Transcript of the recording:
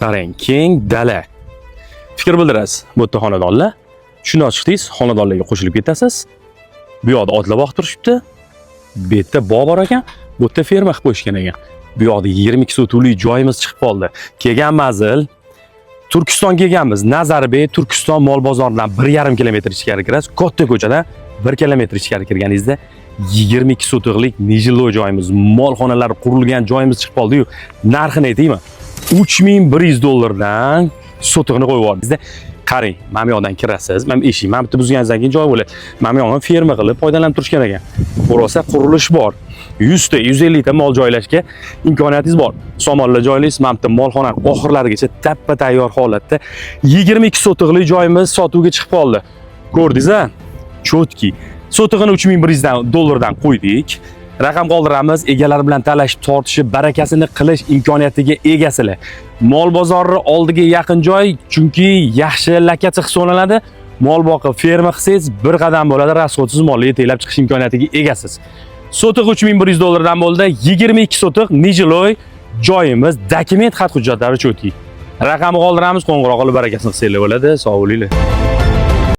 Qarang, keng dala. Fikr bildirasiz. Bu yerda xonadonlar. Shuni ochdingiz, xonadonlarga qo'shilib ketasiz. Bu yoqda otlar boqib turishibdi. Bu yerda bog' bor ekan, bu yerda ferma qilib qo'yishgan ekan. Bu yoqda 22 sotuvlik joyimiz chiqib qoldi. Kelgan manzil Turkiston kelganmiz. Nazarbek Turkiston mol bozoridan 1,5 kilometr ichkari kirasiz. Katta ko'chadan 1 kilometr ichkari kirganingizda 22 sotuvlik nejiloy joyimiz, mol xonalari qurilgan joyimiz chiqib qoldi-yu. Narxini aytaymi? $3,100 sotig'ini qo'yib yubordik. Qarang, mana bu yoqdan kirasiz. Mana eshik, mana bitta buzganingizdan keyin joy bo'ladi. Mana bu yoqni ferma qilib foydalanib turishgan ekan. Rosa qurilish bor. 100 ta, 150 ta mol joylashga imkoniyatingiz bor. Somonlar joylaysiz, mana bitta molxona oxirlarigacha tappa tayyor holatda 22 sotig'li joyimiz sotuvga chiqib qoldi. Ko'rdingiz-a? Chotki. Sotig'ini $3,100 qo'ydik. Raqam qoldiramiz, egalari bilan talashib tortishib, barakasini qilish imkoniyatiga egasizlar. Mol bozori oldiga yaqin joy, chunki yaxshi lokatsiya hisoblanadi. Mol boqib, ferma qilsangiz bir qadam bo'ladi, rasxodsiz molni yeteklab chiqish imkoniyatiga egasiz. Sotig' $3,100 bo'ldi, 22 sotig' nejiloy joyimiz, dokument xat hujjatlari chotki. Raqamni qoldiramiz, qo'ng'iroq qilib barakasini qilsanglar bo'ladi. Sog' bo'linglar.